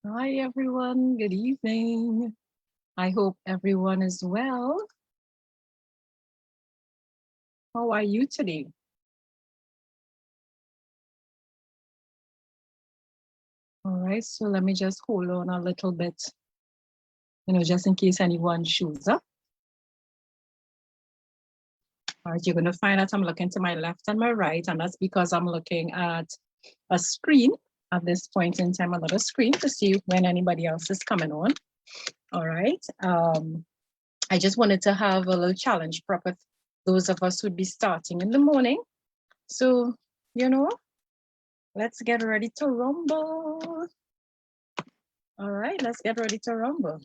Hi, everyone. Good evening. I hope everyone is well. How are you today? All right, so let me just hold on a little bit, just in case anyone shows up. All right, you're going to find that I'm looking to my left and my right, and that's because I'm looking at a screen at this point in time, another screen to see when anybody else is coming on. All right. I just wanted to have a little challenge prep with those of us who'd be starting in the morning. So, let's get ready to rumble. All right, let's get ready to rumble.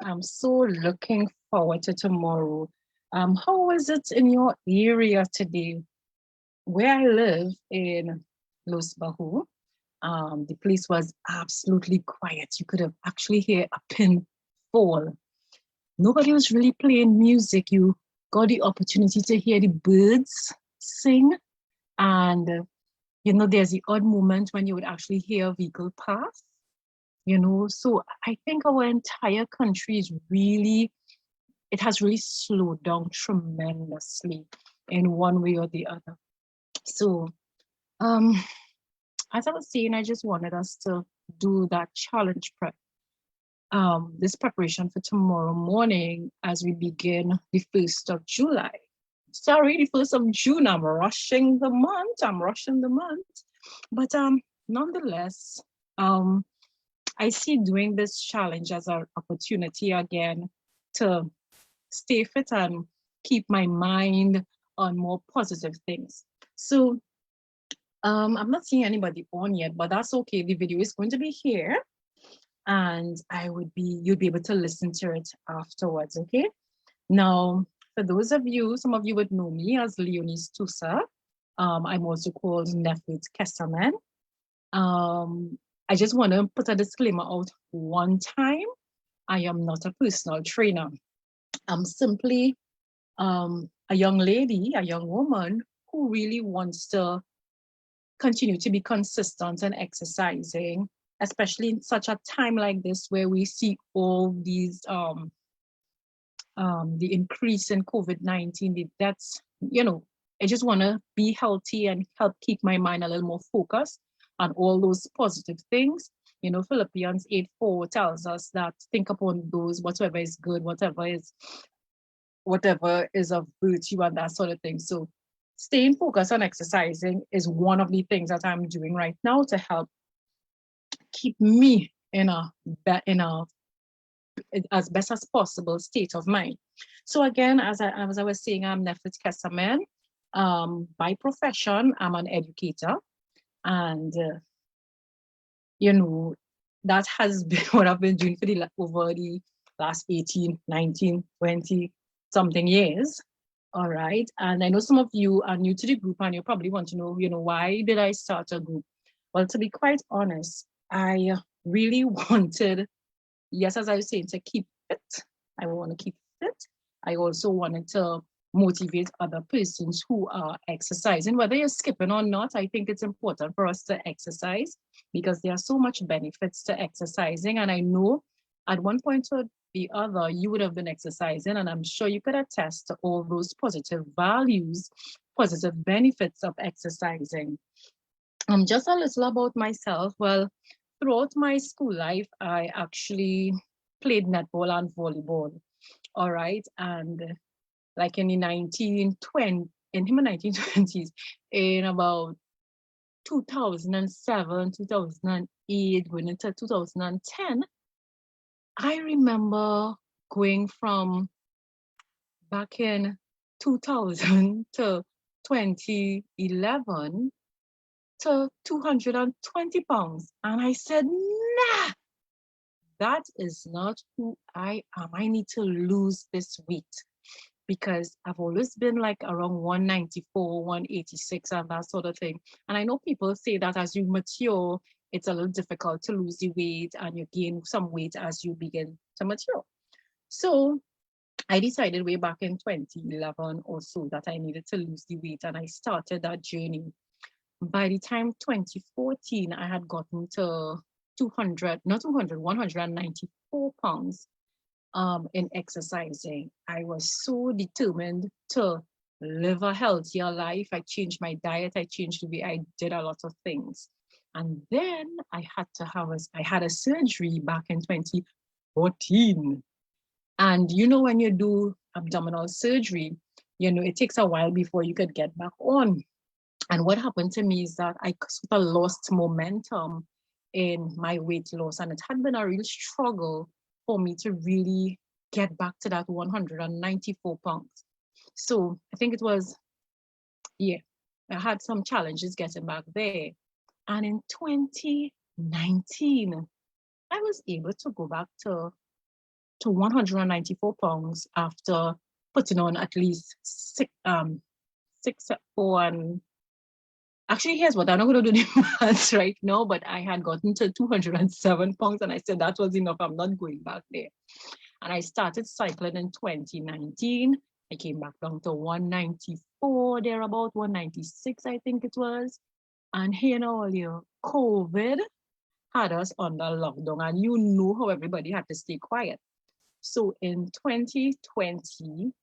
I'm so looking forward to tomorrow. How is it in your area today? Where I live in Los Bajo, the place was absolutely quiet. You could have actually hear a pin fall. Nobody was really playing music. You got the opportunity to hear the birds sing. And, there's the odd moment when you would actually hear a vehicle pass. So I think our entire country it has really slowed down tremendously in one way or the other. So as I was saying, I just wanted us to do that challenge prep, this preparation for tomorrow morning as we begin the 1st of July. Sorry, the 1st of June, I'm rushing the month. But nonetheless, I see doing this challenge as an opportunity again to stay fit and keep my mind on more positive things. So I'm not seeing anybody on yet, but that's okay. The video is going to be here and you'll be able to listen to it afterwards, okay? Now, for those of you, some of you would know me as Leonie Tusa. I'm also called Nefit Kesaman. I just want to put a disclaimer out one time. I am not a personal trainer. I'm simply a young lady, a young woman who really wants to continue to be consistent and exercising, especially in such a time like this where we see all these the increase in COVID-19, the deaths. I just want to be healthy and help keep my mind a little more focused on all those positive things. Philippians 8:4 tells us that think upon those whatever is good, whatever is of virtue and that sort of thing. So staying focused on exercising is one of the things that I'm doing right now to help keep me in a as best as possible state of mind. So again, as I was saying, I'm Nefit Kesaman. By profession, I'm an educator. And, that has been what I've been doing over the last 18, 19, 20 something years. All right. And I know some of you are new to the group and you probably want to know, why did I start a group? Well, to be quite honest, I really wanted, yes, as I was saying, to keep fit. I want to keep fit. I also wanted to motivate other persons who are exercising, whether you're skipping or not. I think it's important for us to exercise because there are so much benefits to exercising. And I know at one point or the other, you would have been exercising, and I'm sure you could attest to all those positive values, positive benefits of exercising. Just a little about myself. Well, throughout my school life, I actually played netball and volleyball. All right. And like in the 1920s, in about 2007, 2008, going into 2010, I remember going from back in 2000 to 2011 to 220 pounds. And I said, nah, that is not who I am. I need to lose this weight because I've always been like around 194, 186, and that sort of thing. And I know people say that as you mature, it's a little difficult to lose the weight and you gain some weight as you begin to mature. So I decided way back in 2011 or so that I needed to lose the weight, and I started that journey. By the time 2014, I had gotten to 200, not 200, 194 pounds in exercising. I was so determined to live a healthier life. I changed my diet. I changed the way I did a lot of things. And then I had a surgery back in 2014. And you know, when you do abdominal surgery, you know, it takes a while before you could get back on. And what happened to me is that I sort of lost momentum in my weight loss. And it had been a real struggle for me to really get back to that 194 pounds. So I think it was, yeah, I had some challenges getting back there. And in 2019, I was able to go back to 194 pounds after putting on at least six, 4, and actually, here's what I'm not going to do the maths right now, but I had gotten to 207 pounds and I said that was enough. I'm not going back there. And I started cycling in 2019. I came back down to 194, there about 196, I think it was. And here now, COVID had us under lockdown, and you know how everybody had to stay quiet. So in 2020,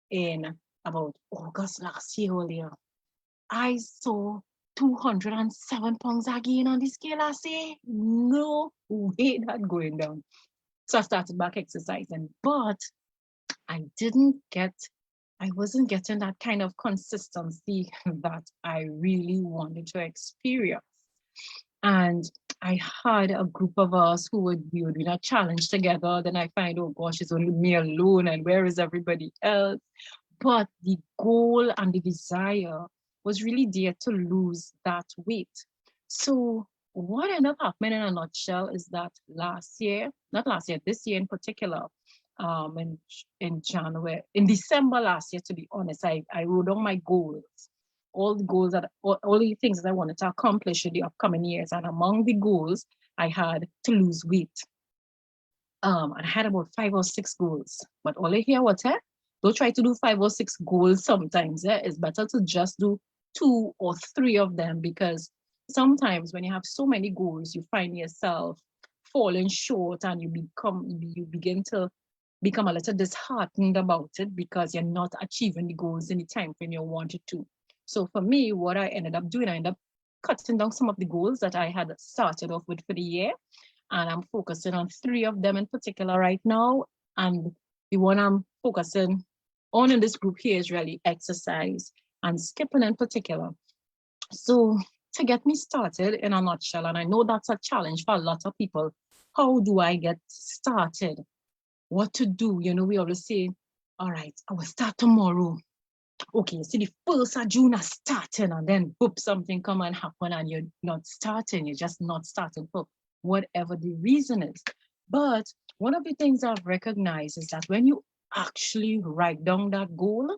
in about August last year, earlier, I saw 207 pounds again on the scale. I say, no way that going down. So I started back exercising, but I wasn't getting that kind of consistency that I really wanted to experience. And I had a group of us we would do a challenge together. Then I find, oh gosh, it's only me alone, and where is everybody else? But the goal and the desire was really there to lose that weight. So what ended up happening in a nutshell is that this year in particular, in January, in December last year, to be honest, I wrote down my goals, all the goals all the things that I wanted to accomplish in the upcoming years. And among the goals, I had to lose weight. And I had about 5 or 6 goals. But all I hear what don't try to do 5 or 6 goals sometimes. It's better to just do 2 or 3 of them, because sometimes when you have so many goals, you find yourself falling short and you begin to become a little disheartened about it because you're not achieving the goals in the time frame you wanted to. So for me, what I ended up doing, I ended up cutting down some of the goals that I had started off with for the year. And I'm focusing on 3 of them in particular right now. And the one I'm focusing on in this group here is really exercise and skipping in particular. So to get me started in a nutshell, and I know that's a challenge for a lot of people, how do I get started? What to do? You know, we always say, all right, I will start tomorrow. Okay, see, the 1st of June are starting, and then boop, something come and happen and you're not starting. You're just not starting for whatever the reason is. But one of the things I've recognized is that when you actually write down that goal,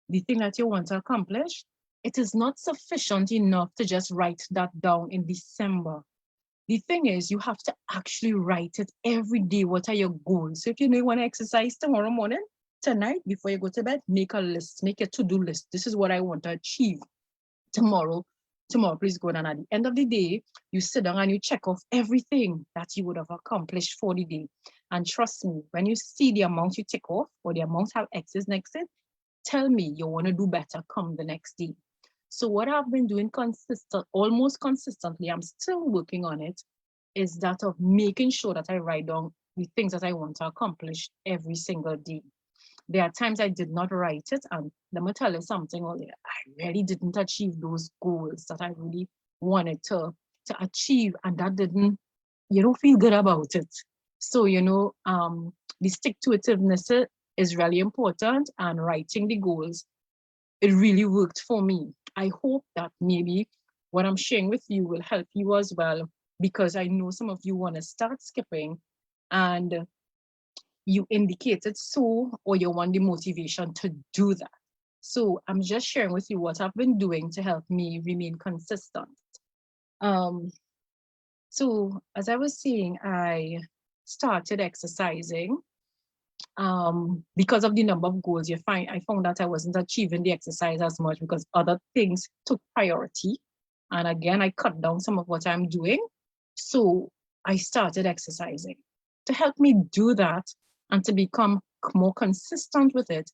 the thing that you want to accomplish, it is not sufficient enough to just write that down in December. The thing is, you have to actually write it every day. What are your goals? So if you know you want to exercise tomorrow morning, tonight, before you go to bed, make a list, make a to-do list. This is what I want to achieve tomorrow. Please go down. At the end of the day, you sit down and you check off everything that you would have accomplished for the day. And trust me, when you see the amount you tick off or the amount have X's next to it, tell me you want to do better come the next day. So what I've been doing almost consistently, I'm still working on it, is that of making sure that I write down the things that I want to accomplish every single day. There are times I did not write it, and let me tell you something, I really didn't achieve those goals that I really wanted to achieve, and that didn't, you don't feel good about it. So, the stick-to-itiveness is really important, and writing the goals, it really worked for me. I hope that maybe what I'm sharing with you will help you as well, because I know some of you want to start skipping and you indicated so, or you want the motivation to do that. So I'm just sharing with you what I've been doing to help me remain consistent. So as I was saying, I started exercising because of the number of goals I found that I wasn't achieving the exercise as much because other things took priority. And again, I cut down some of what I'm doing. So I started exercising. To help me do that and to become more consistent with it,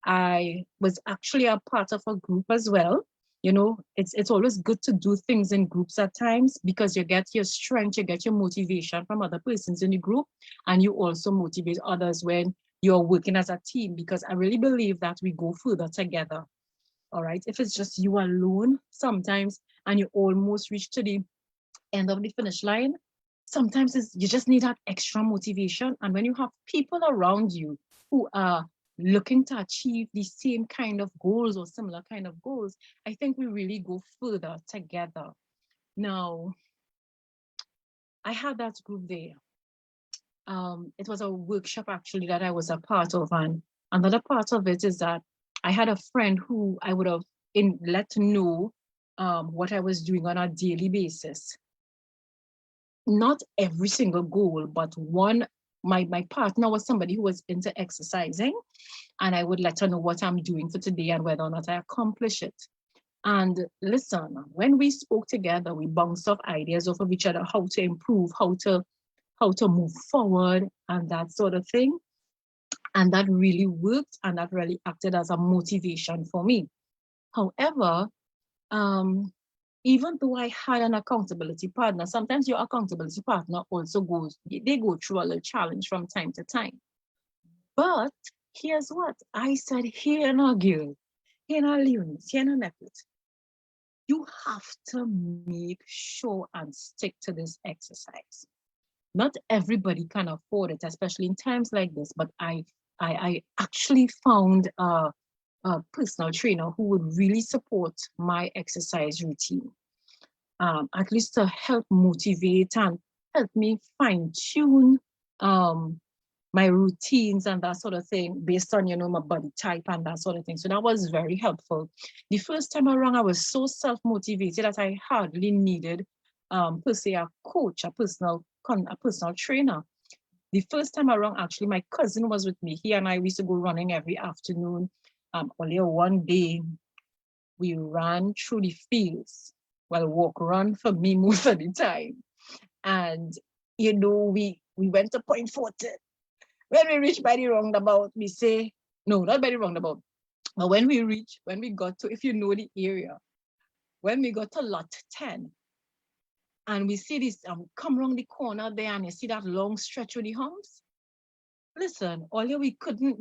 I was actually a part of a group as well. You know, it's always good to do things in groups at times because you get your strength, you get your motivation from other persons in the group, and you also motivate others when you're working as a team, because I really believe that we go further together. All right. If it's just you alone sometimes and you almost reach to the end of the finish line, sometimes you just need that extra motivation. And when you have people around you who are looking to achieve the same kind of goals or similar kind of goals, I think we really go further together. Now, I had that group there. It was a workshop actually that I was a part of, and another part of it is that I had a friend who I would have let know what I was doing on a daily basis. Not every single goal, but one. My partner was somebody who was into exercising, and I would let her know what I'm doing for today and whether or not I accomplish it. And listen, when we spoke together, we bounced off ideas off of each other, how to improve, how to move forward, and that sort of thing. And that really worked, and that really acted as a motivation for me. However, even though I had an accountability partner, sometimes your accountability partner also they go through a little challenge from time to time. But here's what I said: here now, girl, here now, Leonis, here now, Nephews. You have to make sure and stick to this exercise. Not everybody can afford it, especially in times like this. But I actually found a personal trainer who would really support my exercise routine, at least to help motivate and help me fine tune my routines and that sort of thing based on, my body type and that sort of thing. So that was very helpful. The first time around, I was so self-motivated that I hardly needed per se a coach, a personal trainer. The first time around, actually, my cousin was with me. He and I used to go running every afternoon. Only one day, we ran through the fields. Well, walk run for me most of the time. And, we went to Point Fortin. When we reached by the roundabout, we say, no, not by the roundabout. But when we got to, if you know the area, when we got to lot 10, and we see this, come around the corner there, and you see that long stretch with the humps. Listen, earlier we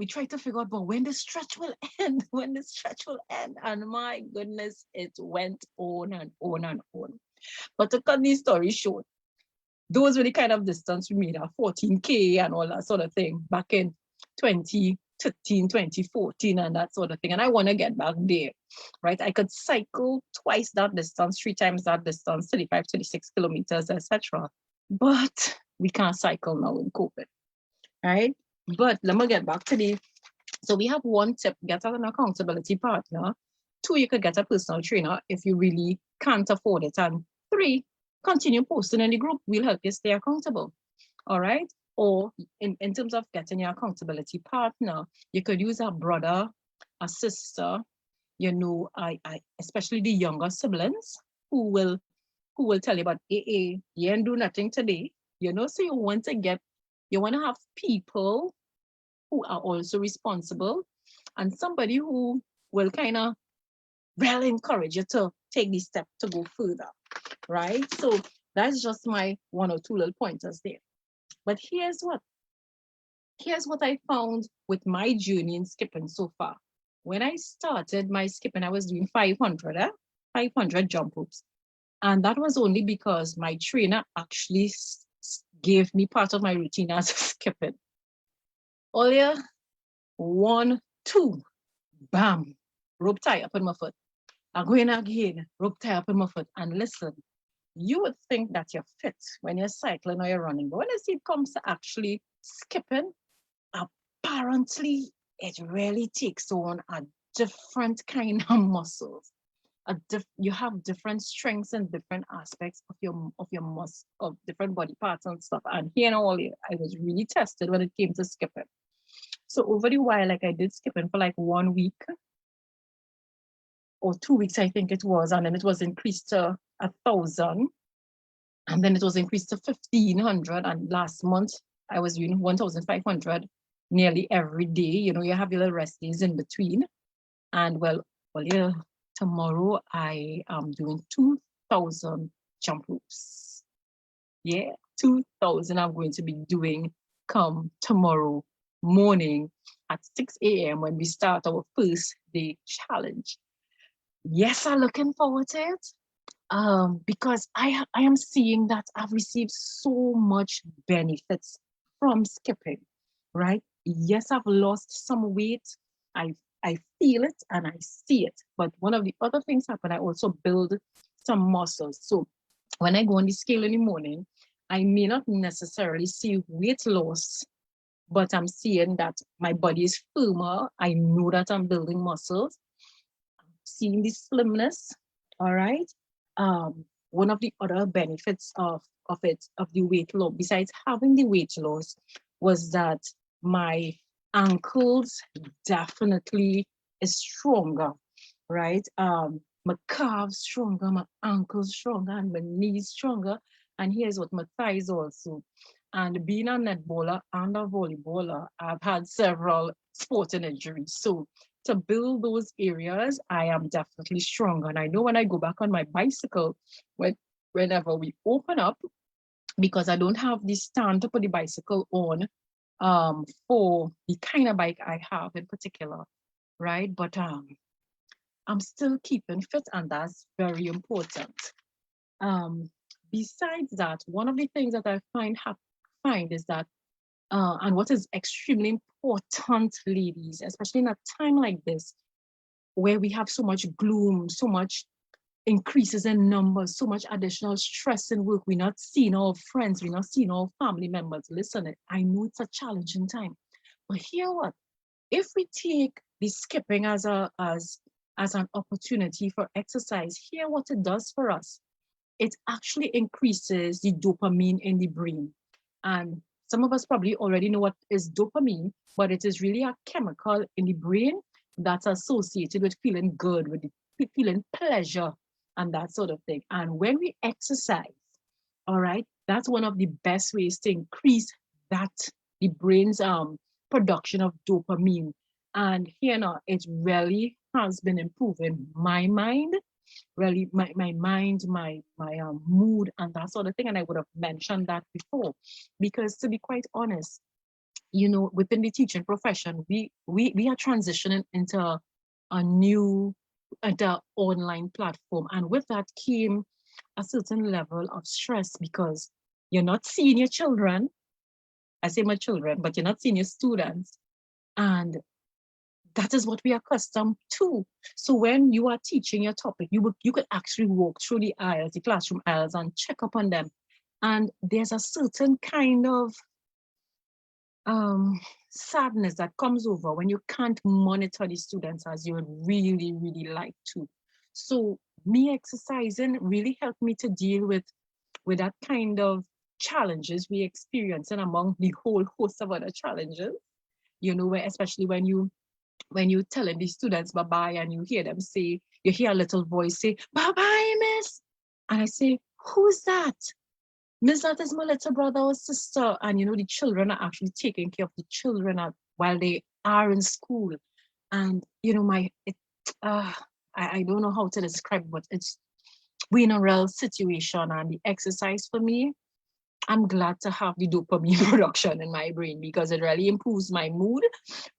tried to figure out, but when the stretch will end, and my goodness, it went on and on and on. But to cut the story short, those were the kind of distance we made at 14K and all that sort of thing back in 2013, 2014 and that sort of thing. And I want to get back there, right? I could cycle twice that distance, 3 times that distance, 35, 36 kilometers, etc. But we can't cycle now in COVID, right? But let me get back to so we have 1 tip: get an accountability partner. 2, you could get a personal trainer if you really can't afford it. And 3, continue posting in the group. We'll help you stay accountable. All right. Or in terms of getting your accountability partner, you could use a brother, a sister, I especially the younger siblings who will tell you about AA, you ain't do nothing today. So you want to have people who are also responsible, and somebody who will kind of really encourage you to take this step to go further, right? So that's just my 1 or 2 little pointers there. But here's what I found with my journey in skipping so far. When I started my skipping, I was doing 500 jump ropes. And that was only because my trainer actually gave me part of my routine as skipping. Earlier, 1, 2, bam, rope tie up in my foot. I'm going again, rope tie up in my foot. And listen, you would think that you're fit when you're cycling or you're running. But when it comes to actually skipping, apparently it really takes on a different kind of muscles. You have different strengths and different aspects of your of different body parts and stuff. And here and all, I was really tested when it came to skipping. So over the while, like I did skipping for like 1 week or 2 weeks, I think it was, and then it was increased to 1,000, and then it was increased to 1,500, and last month I was doing 1,500 nearly every day. You know, you have your little rest days in between, and yeah, tomorrow I am doing 2,000 jump ropes. Yeah, 2,000 I'm going to be doing come tomorrow morning at 6 a.m. when we start our first day challenge. Yes, I'm looking forward to it. Because I am seeing that I've received so much benefits from skipping, right? Yes, I've lost some weight. I I feel it and I see it. But one of the other things happen, I also build some muscles. So when I go on the scale in the morning, I may not necessarily see weight loss, but I'm seeing that my body is firmer. I know that I'm building muscles, seeing the slimness. All right. One of the other benefits of the weight loss, besides having the weight loss, was that my ankles definitely is stronger, right? My calves stronger, my ankles stronger, and my knees stronger. And here's what my thighs also. And being a netballer and a volleyballer, I've had several sporting injuries. So to build those areas, I am definitely stronger. And I know when I go back on my bicycle, whenever we open up, because I don't have the stand to put the bicycle on for the kind of bike I have in particular, right? But I'm still keeping fit, and that's very important. Um, Besides that, one of the things that I find is that, and what is extremely important, ladies, especially in a time like this, where we have so much gloom, so much increases in numbers, so much additional stress in work. We're not seeing our friends, we're not seeing our family members. Listen, I know it's a challenging time, but hear what? If we take the skipping as an opportunity for exercise, hear what it does for us. It actually increases the dopamine in the brain. And some of us probably already know what is dopamine, but it is really a chemical in the brain that's associated with feeling good, with feeling pleasure and that sort of thing. And when we exercise, all right, that's one of the best ways to increase that, the brain's production of dopamine. And here now, it really has been improving my mind, really my mind, my mood, and that sort of thing. And I would have mentioned that before, because to be quite honest, you know, within the teaching profession, we are transitioning into a new into online platform, and with that came a certain level of stress, because you're not seeing your children. I say my children, but you're not seeing your students, and that is what we are accustomed to. So when you are teaching your topic, you could actually walk through the aisles, the classroom aisles, and check up on them. And there's a certain kind of sadness that comes over when you can't monitor the students as you would really, really like to. So me exercising really helped me to deal with that kind of challenges we experience, and among the whole host of other challenges, you know, where especially when you telling the students bye-bye, and you hear them say, you hear a little voice say, "Bye-bye, miss." And I say, "Who's that?" "Miss, that is my little brother or sister." And you know, the children are actually taking care of the children while they are in school. And you know, I don't know how to describe it, but it's been a real situation. And the exercise for me, I'm glad to have the dopamine production in my brain, because it really improves my mood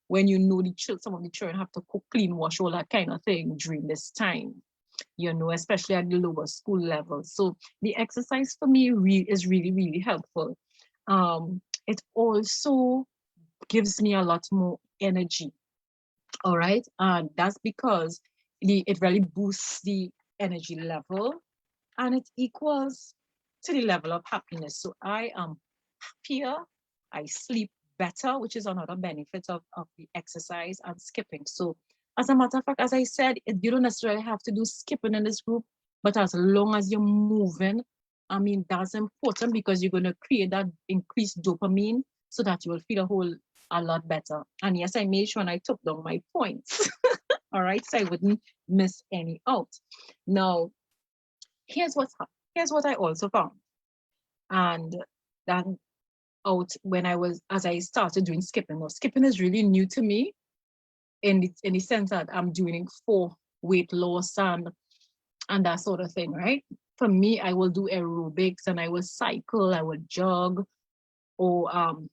when you know some of the children have to cook, clean, wash, all that kind of thing during this time, you know, especially at the lower school level. So the exercise for me is really, really helpful. It also gives me a lot more energy. All right. And that's because it really boosts the energy level, and it equals to the level of happiness. So I am happier, I sleep better, which is another benefit of the exercise and skipping. So as a matter of fact, as I said, you don't necessarily have to do skipping in this group, but as long as you're moving, I mean, that's important, because you're going to create that increased dopamine so that you will feel a whole a lot better. And yes, I made sure and I took down my points. All right, so I wouldn't miss any out. Now, here's here's what I also found. And that out when as I started doing skipping. Now, skipping is really new to me in the sense that I'm doing it for weight loss and that sort of thing, right? For me, I will do aerobics and I will cycle, I will jog or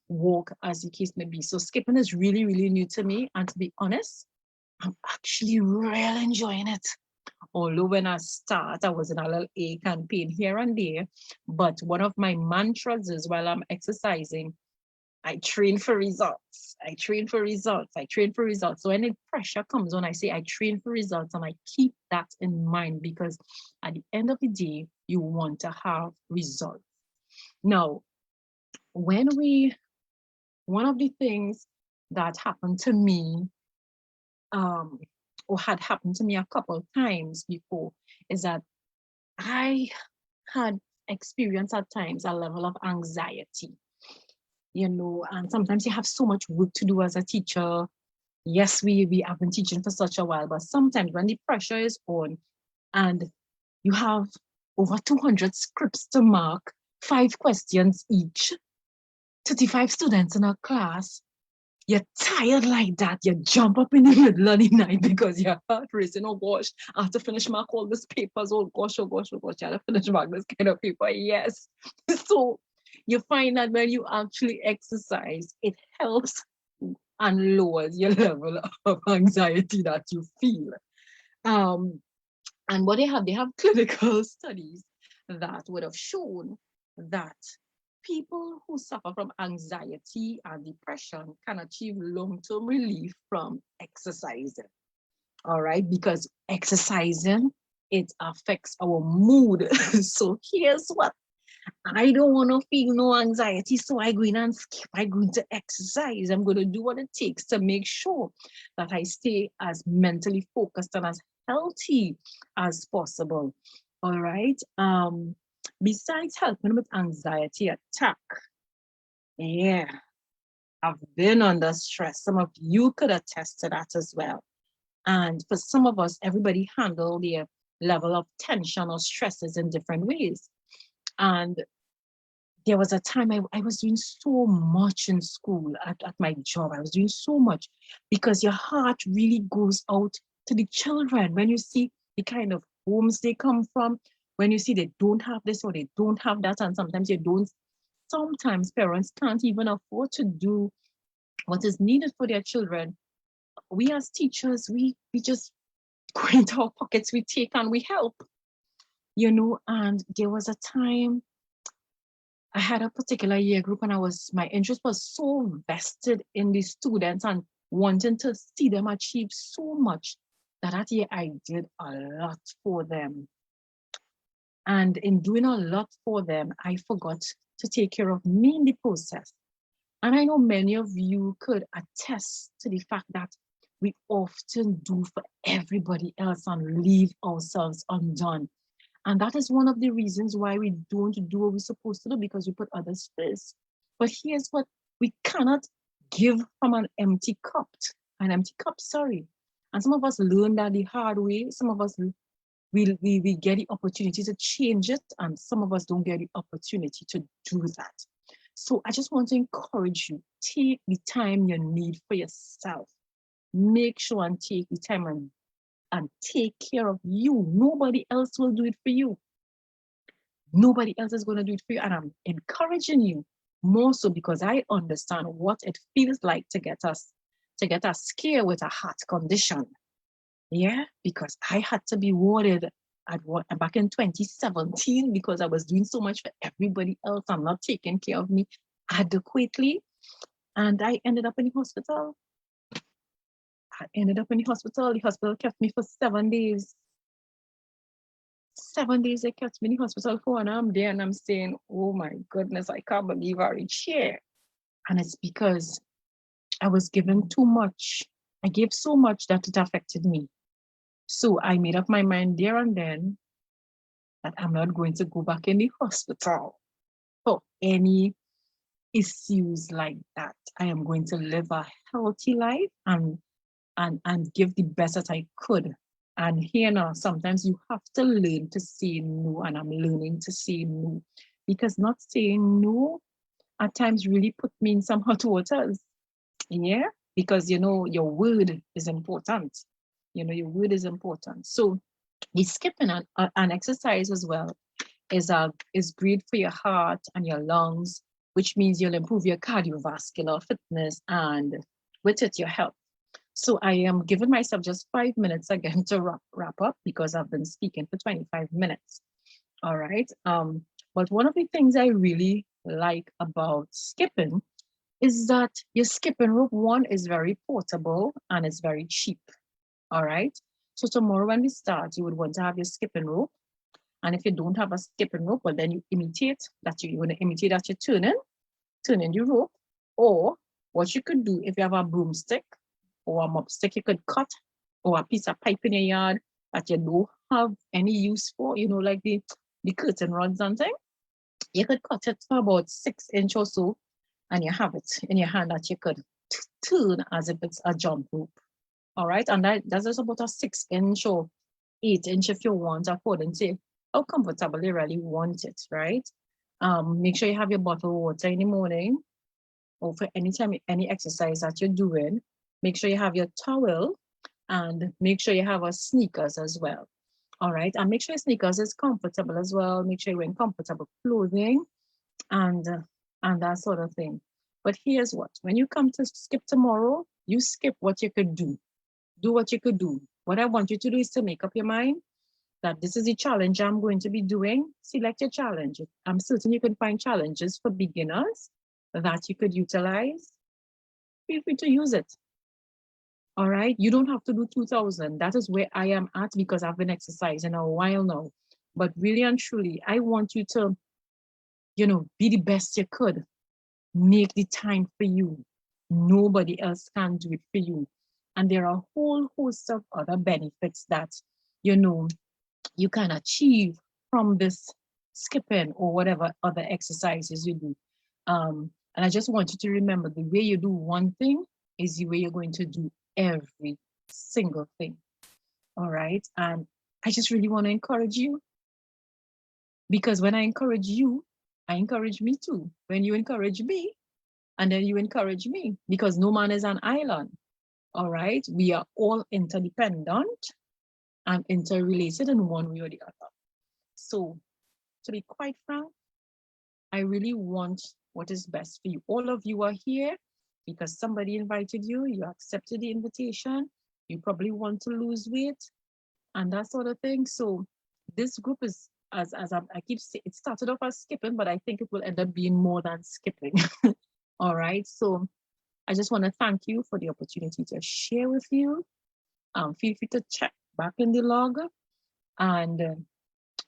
walk, as the case may be. So skipping is really, really new to me. And to be honest, I'm actually really enjoying it. Although when I start, I was in a little ache and pain here and there. But one of my mantras is while I'm exercising, I train for results. I train for results. I train for results. So when the pressure comes on, I say I train for results and I keep that in mind because at the end of the day, you want to have results. Now, one of the things that happened to me, or had happened to me a couple of times before, is that I had experienced at times a level of anxiety, and sometimes you have so much work to do as a teacher. Yes, we have been teaching for such a while, but sometimes when the pressure is on and you have over 200 scripts to mark, 5 questions each, 35 students in a class, you're tired like that. You jump up in the middle of the night because your heart racing. Oh gosh, I have to finish mark all these papers. Oh gosh, oh gosh, oh gosh, I have to finish mark this kind of paper. Yes. So you find that when you actually exercise, it helps and lowers your level of anxiety that you feel. And what they have clinical studies that would have shown that people who suffer from anxiety and depression can achieve long-term relief from exercising. All right, because exercising, it affects our mood. So here's what I don't want to feel no anxiety, so I go in and skip. I go into exercise. I'm going to do what it takes to make sure that I stay as mentally focused and as healthy as possible. All right. Besides helping with anxiety attack, yeah, I've been under stress. Some of you could attest to that as well. And for some of us, everybody handle their level of tension or stresses in different ways. And there was a time I was doing so much in school at my job. I was doing so much because your heart really goes out to the children when you see the kind of homes they come from, when you see they don't have this or they don't have that, and sometimes you don't. Sometimes parents can't even afford to do what is needed for their children. We as teachers, we just go into our pockets, we take and we help, and there was a time I had a particular year group and my interest was so vested in the students and wanting to see them achieve so much that year I did a lot for them. And in doing a lot for them, I forgot to take care of me in the process. And I know many of you could attest to the fact that we often do for everybody else and leave ourselves undone. And that is one of the reasons why we don't do what we're supposed to do, because we put others first. But here's what we cannot give from an empty cup. And some of us learn that the hard way. Some of us, we get the opportunity to change it, and some of us don't get the opportunity to do that. So I just want to encourage you, take the time you need for yourself. Make sure and take the time and take care of you. Nobody else will do it for you. Nobody else is going to do it for you. And I'm encouraging you more so because I understand what it feels like to get us scared with a heart condition. Yeah, because I had to be warded back in 2017 because I was doing so much for everybody else. I'm not taking care of me adequately. And I ended up in the hospital. The hospital kept me for 7 days. 7 days they kept me in the hospital for, and I'm there and I'm saying, oh my goodness, I can't believe I reached here. And it's because I was given too much. I gave so much that it affected me. So I made up my mind there and then that I'm not going to go back in the hospital for any issues like that. I am going to live a healthy life and give the best that I could. And here now, sometimes you have to learn to say no, and I'm learning to say no, because not saying no at times really put me in some hot waters. Yeah, because your word is important. Your word is important. So the skipping and exercise as well is great for your heart and your lungs, which means you'll improve your cardiovascular fitness and with it your health. So I am giving myself just 5 minutes again to wrap up because I've been speaking for 25 minutes. All right. But one of the things I really like about skipping is that your skipping rope one is very portable and it's very cheap. All right. So tomorrow when we start, you would want to have your skipping rope. And if you don't have a skipping rope, well, then you imitate that you want to imitate that you're turning the rope. Or what you could do if you have a broomstick or a mop stick, you could cut, or a piece of pipe in your yard that you don't have any use for, like the curtain rods and thing. You could cut it for about 6 inch or so, and you have it in your hand that you could turn as if it's a jump rope. All right, and that's just about a 6 inch or 8 inch if you want, according to how comfortable you really want it, right? Make sure you have your bottled water in the morning or for any exercise that you're doing. Make sure you have your towel and make sure you have a sneakers as well. All right, and make sure your sneakers is comfortable as well. Make sure you're wearing comfortable clothing and that sort of thing. But here's what: when you come to skip tomorrow, you skip what you could do. Do what you could do. What I want you to do is to make up your mind that this is the challenge I'm going to be doing. Select your challenge. I'm certain you can find challenges for beginners that you could utilize. Feel free to use it. All right. You don't have to do 2000. That is where I am at because I've been exercising a while now. But really and truly, I want you to, be the best you could. Make the time for you. Nobody else can do it for you. And there are a whole host of other benefits that, you can achieve from this skipping or whatever other exercises you do. And I just want you to remember the way you do one thing is the way you're going to do every single thing. All right. And I just really want to encourage you because when I encourage you, I encourage me too. When you encourage me, and then you encourage me because no man is an island. All right. We are all interdependent and interrelated in one way or the other. So, to be quite frank, I really want what is best for you. All of you are here because somebody invited you, you accepted the invitation, you probably want to lose weight and that sort of thing. So, this group is, as I keep saying, it started off as skipping, but I think it will end up being more than skipping. All right. So, I just want to thank you for the opportunity to share with you. Feel free to check back in the log and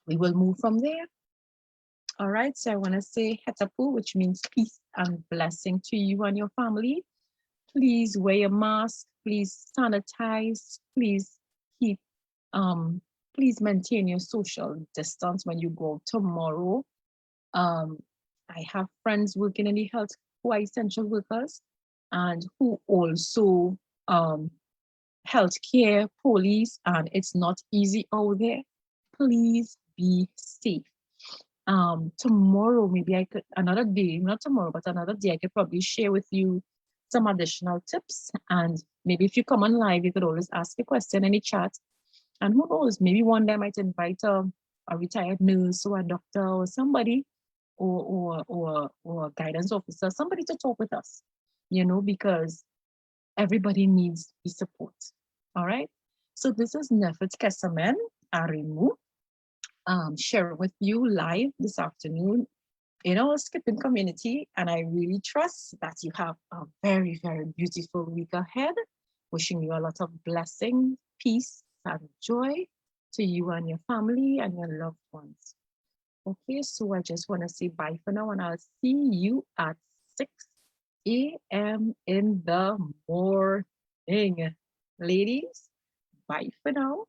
we will move from there. All right, so I want to say hetapu, which means peace and blessing to you and your family. Please wear your mask, please sanitize, please keep, please maintain your social distance when you go tomorrow. I have friends working in the health who are essential workers and who also healthcare, police, and it's not easy out there. Please be safe. Tomorrow, maybe I could, another day, not tomorrow, but another day, I could probably share with you some additional tips. And maybe if you come on live, you could always ask a question in the chat. And who knows, maybe one day I might invite a retired nurse or a doctor or somebody or a guidance officer, somebody to talk with us, because everybody needs the support. All right. So this is Nefet Kesamen Arimu, sharing with you live this afternoon in our skipping community. And I really trust that you have a very, very beautiful week ahead. Wishing you a lot of blessing, peace, and joy to you and your family and your loved ones. Okay, so I just want to say bye for now, and I'll see you at 6 a.m. in the morning. Ladies, bye for now.